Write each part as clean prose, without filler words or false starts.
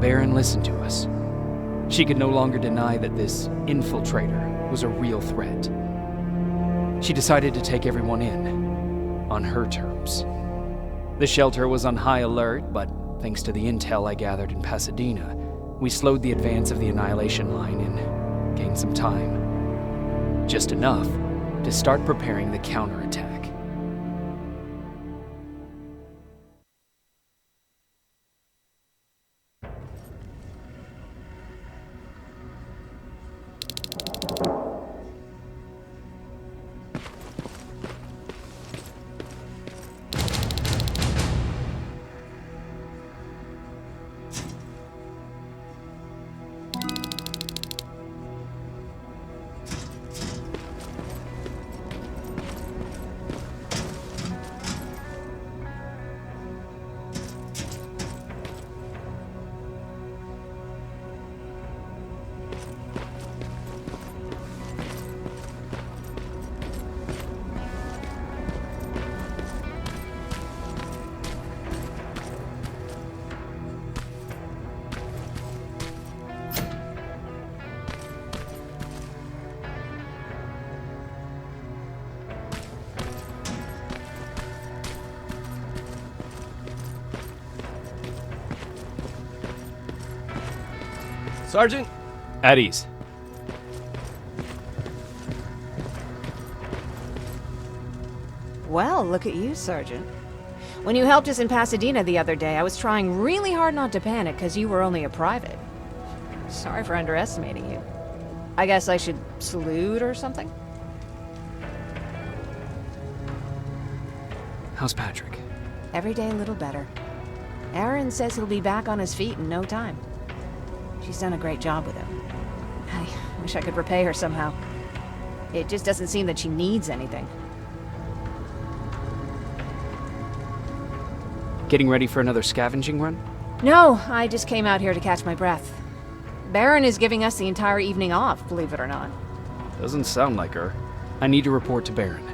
Baron listened to us. She could no longer deny that this infiltrator was a real threat. She decided to take everyone in, on her terms. The shelter was on high alert, but thanks to the intel I gathered in Pasadena, we slowed the advance of the Annihilation Line and gained some time. Just enough to start preparing the counterattack. Sergeant? At ease. Well, look at you, Sergeant. When you helped us in Pasadena the other day, I was trying really hard not to panic because you were only a private. Sorry for underestimating you. I guess I should salute or something? How's Patrick? Every day a little better. Aaron says he'll be back on his feet in no time. She's done a great job with him. I wish I could repay her somehow. It just doesn't seem that she needs anything. Getting ready for another scavenging run? No, I just came out here to catch my breath. Baron is giving us the entire evening off, believe it or not. Doesn't sound like her. I need to report to Baron.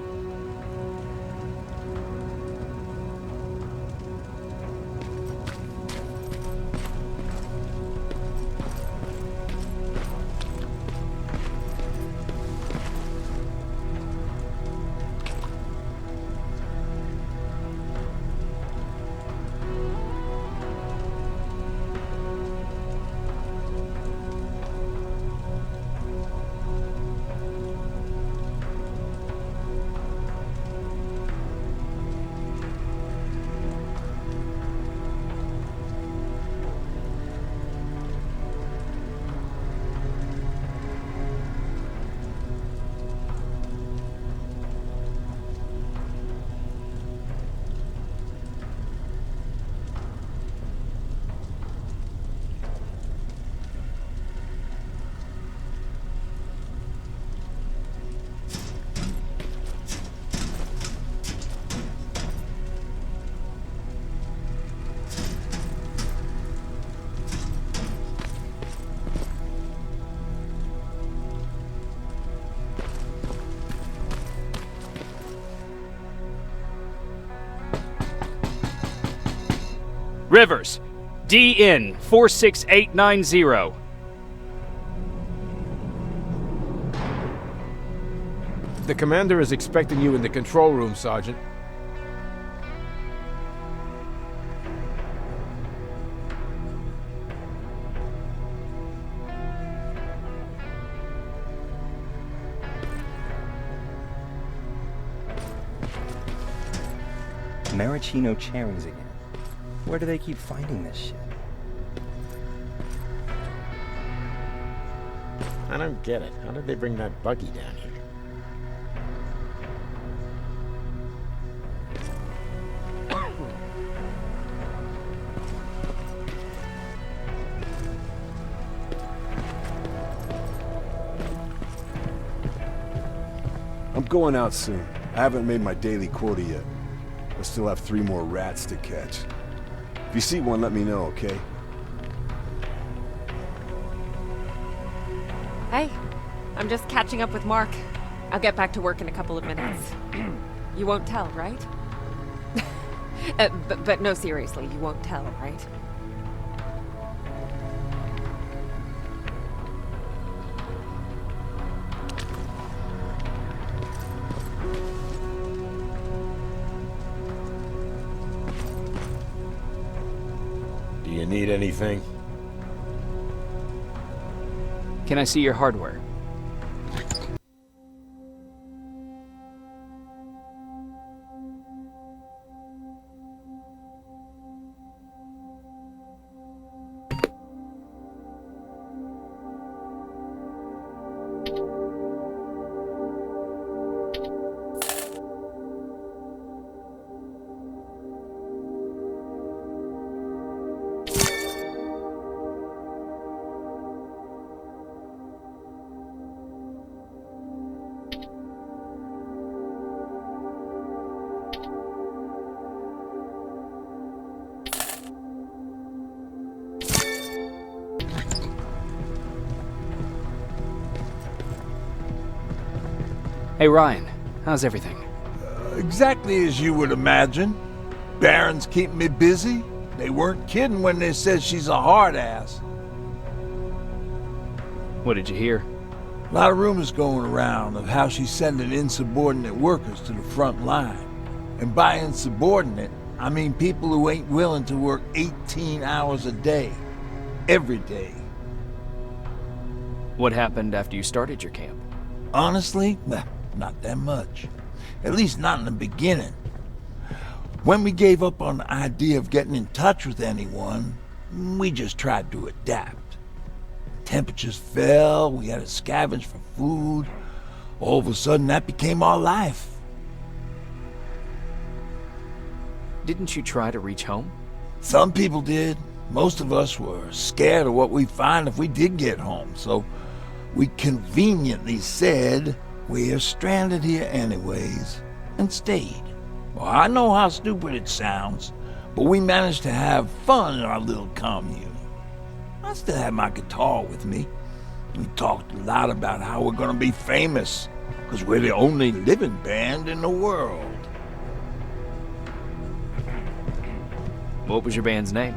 Rivers, DN 46890. The commander is expecting you in the control room, Sergeant. Maraschino cherries again. Where do they keep finding this shit? I don't get it. How did they bring that buggy down here? I'm going out soon. I haven't made my daily quota yet. I still have 3 more rats to catch. If you see one, let me know, okay? Hey, I'm just catching up with Mark. I'll get back to work in a couple of minutes. You won't tell, right? But no, seriously, you won't tell, right? Need anything? Can I see your hardware? Hey Ryan, how's everything? Exactly as you would imagine. Baron's keeping me busy. They weren't kidding when they said she's a hard ass. What did you hear? A lot of rumors going around of how she's sending insubordinate workers to the front line. And by insubordinate, I mean people who ain't willing to work 18 hours a day. Every day. What happened after you started your camp? Honestly, not that much. At least not in the beginning. When we gave up on the idea of getting in touch with anyone, we just tried to adapt. Temperatures fell, we had to scavenge for food. All of a sudden, that became our life. Didn't you try to reach home? Some people did. Most of us were scared of what we'd find if we did get home, so we conveniently said, we're stranded here anyways, and stayed. Well, I know how stupid it sounds, but we managed to have fun in our little commune. I still had my guitar with me. We talked a lot about how we're gonna be famous, because we're the only living band in the world. What was your band's name?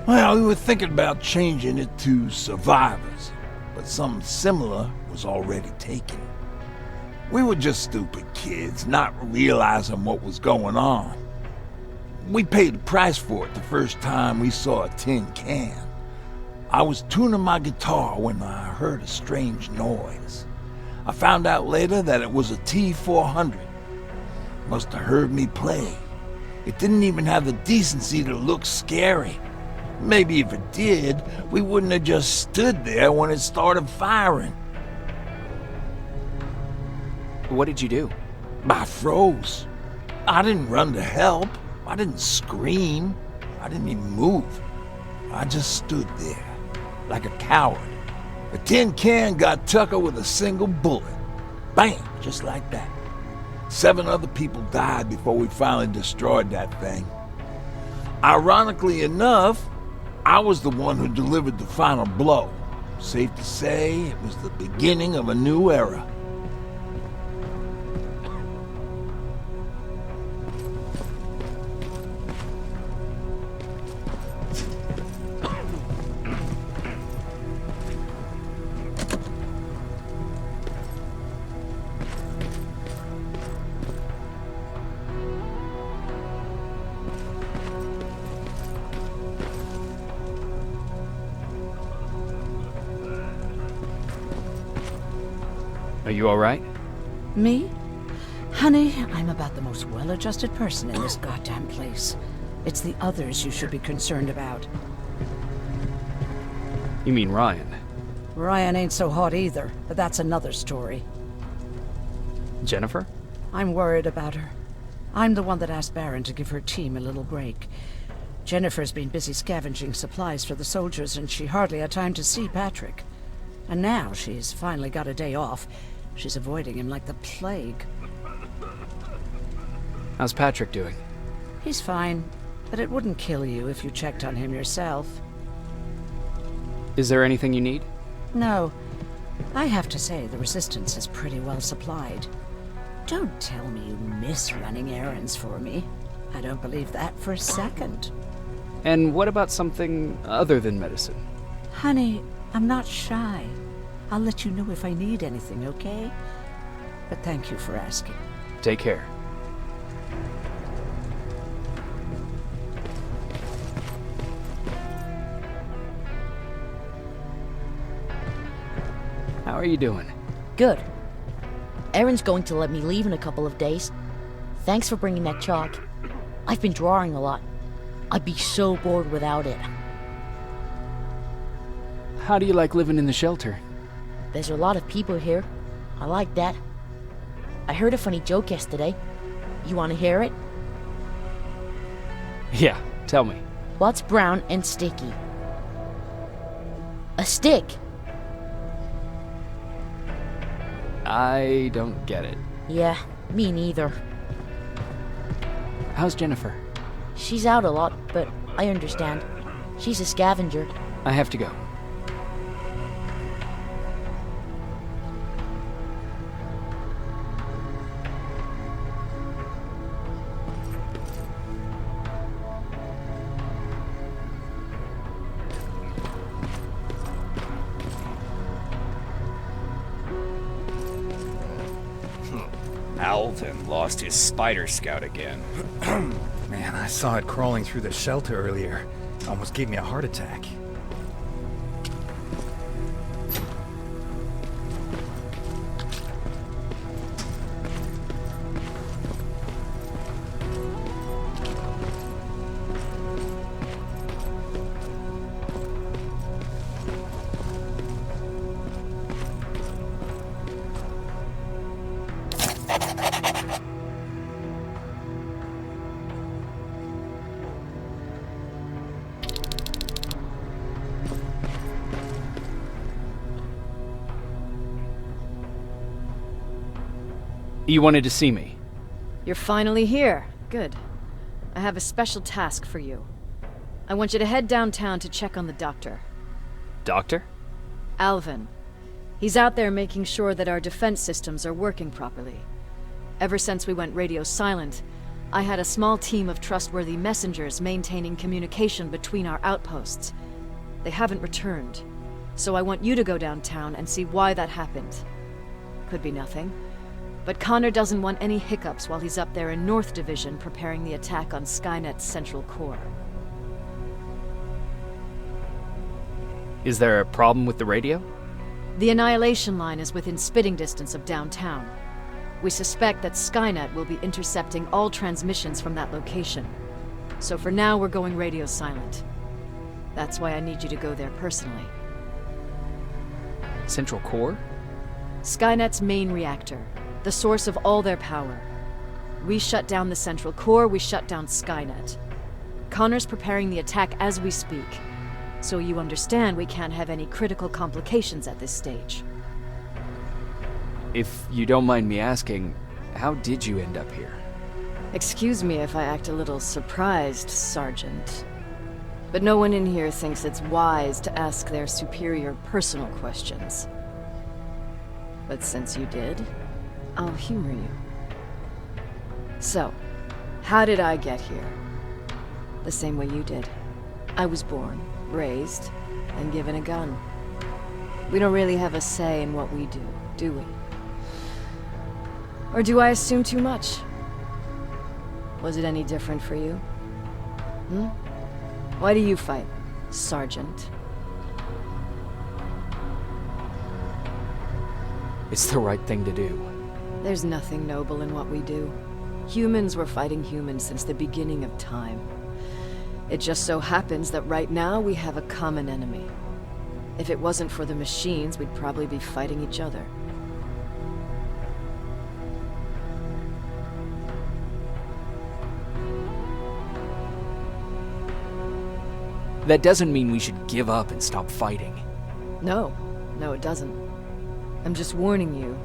Well, we were thinking about changing it to Survivors, but something similar was already taken. We were just stupid kids, not realizing what was going on. We paid the price for it the first time we saw a tin can. I was tuning my guitar when I heard a strange noise. I found out later that it was a T-400. Must have heard me play. It didn't even have the decency to look scary. Maybe if it did, we wouldn't have just stood there when it started firing. What did you do? I froze. I didn't run to help. I didn't scream. I didn't even move. I just stood there, like a coward. The tin can got Tucker with a single bullet. Bam! Just like that. 7 other people died before we finally destroyed that thing. Ironically enough, I was the one who delivered the final blow. Safe to say, it was the beginning of a new era. Are you alright? Me? Honey, I'm about the most well-adjusted person in this goddamn place. It's the others you should be concerned about. You mean Ryan? Ryan ain't so hot either, but that's another story. Jennifer? I'm worried about her. I'm the one that asked Baron to give her team a little break. Jennifer's been busy scavenging supplies for the soldiers, and she hardly had time to see Patrick. And now she's finally got a day off. She's avoiding him like the plague. How's Patrick doing? He's fine, but it wouldn't kill you if you checked on him yourself. Is there anything you need? No. I have to say, the Resistance is pretty well supplied. Don't tell me you miss running errands for me. I don't believe that for a second. And what about something other than medicine? Honey, I'm not shy. I'll let you know if I need anything, okay? But thank you for asking. Take care. are you doing? Good. Erin's going to let me leave in a couple of days. Thanks for bringing that chalk. I've been drawing a lot. I'd be so bored without it. How do you like living in the shelter? There's a lot of people here. I like that. I heard a funny joke yesterday. You want to hear it? Yeah, tell me. What's brown and sticky? A stick. I don't get it. Yeah, me neither. How's Jennifer? She's out a lot, but I understand. She's a scavenger. I have to go. Alvin lost his spider scout again. Man, I saw it crawling through the shelter earlier. Almost gave me a heart attack. You wanted to see me? You're finally here. Good. I have a special task for you. I want you to head downtown to check on the doctor. Doctor? Alvin. He's out there making sure that our defense systems are working properly. Ever since we went radio silent, I had a small team of trustworthy messengers maintaining communication between our outposts. They haven't returned, so I want you to go downtown and see why that happened. Could be nothing. But Connor doesn't want any hiccups while he's up there in North Division preparing the attack on Skynet's central core. Is there a problem with the radio? The Annihilation Line is within spitting distance of downtown. We suspect that Skynet will be intercepting all transmissions from that location. So for now, we're going radio silent. That's why I need you to go there personally. Central core? Skynet's main reactor. The source of all their power. We shut down the central core, we shut down Skynet. Connor's preparing the attack as we speak, so you understand we can't have any critical complications at this stage. If you don't mind me asking, how did you end up here? Excuse me if I act a little surprised, Sergeant. But no one in here thinks it's wise to ask their superior personal questions. But since you did, I'll humor you. So, how did I get here? The same way you did. I was born, raised, and given a gun. We don't really have a say in what we do we? Or do I assume too much? Was it any different for you? Why do you fight, Sergeant? It's the right thing to do. There's nothing noble in what we do. Humans were fighting humans since the beginning of time. It just so happens that right now we have a common enemy. If it wasn't for the machines, we'd probably be fighting each other. That doesn't mean we should give up and stop fighting. No, it doesn't. I'm just warning you.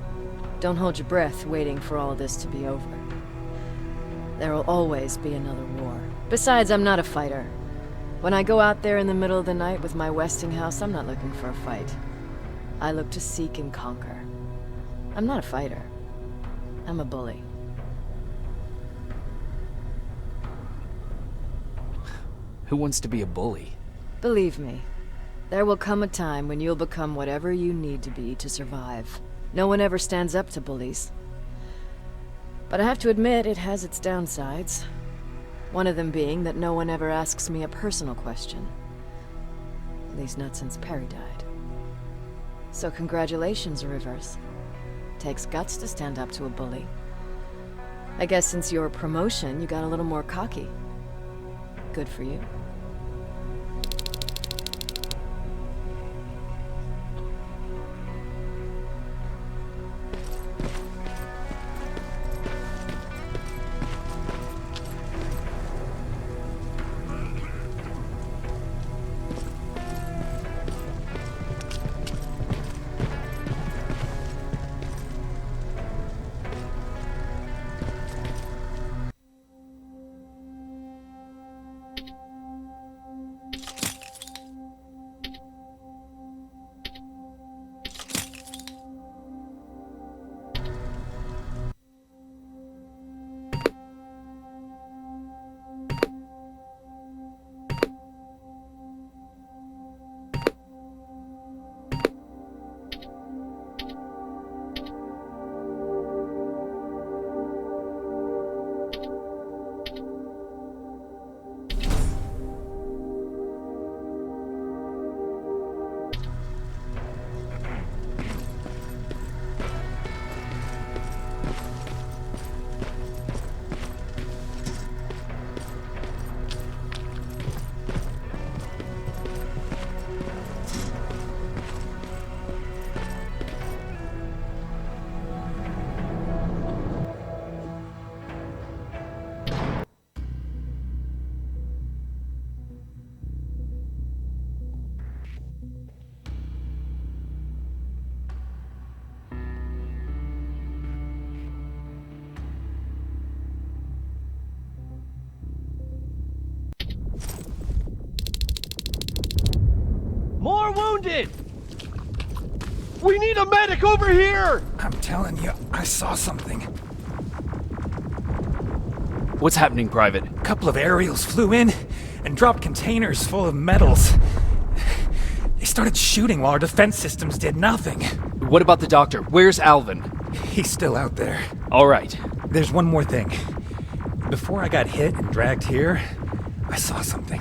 Don't hold your breath waiting for all this to be over. There will always be another war. Besides, I'm not a fighter. When I go out there in the middle of the night with my Westinghouse, I'm not looking for a fight. I look to seek and conquer. I'm not a fighter. I'm a bully. Who wants to be a bully? Believe me, there will come a time when you'll become whatever you need to be to survive. No one ever stands up to bullies. But I have to admit, it has its downsides. One of them being that no one ever asks me a personal question. At least not since Perry died. So congratulations, Rivers. Takes guts to stand up to a bully. I guess since your promotion, you got a little more cocky. Good for you. More wounded! We need a medic over here! I'm telling you, I saw something. What's happening, Private? A couple of aerials flew in and dropped containers full of metals. They started shooting while our defense systems did nothing. What about the doctor? Where's Alvin? He's still out there. All right. There's one more thing. Before I got hit and dragged here, I saw something.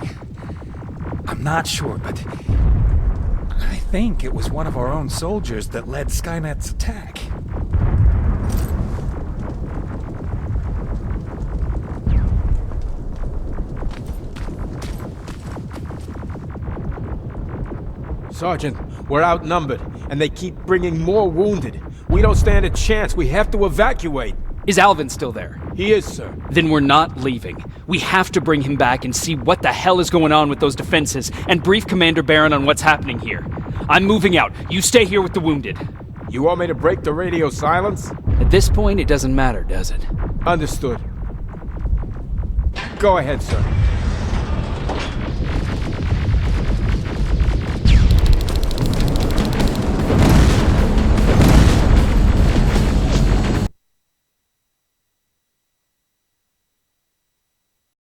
I'm not sure, but I think it was one of our own soldiers that led Skynet's attack. Sergeant, we're outnumbered, and they keep bringing more wounded. We don't stand a chance. We have to evacuate. Is Alvin still there? He is, sir. Then we're not leaving. We have to bring him back and see what the hell is going on with those defenses and brief Commander Barron on what's happening here. I'm moving out. You stay here with the wounded. You want me to break the radio silence? At this point, it doesn't matter, does it? Understood. Go ahead, sir.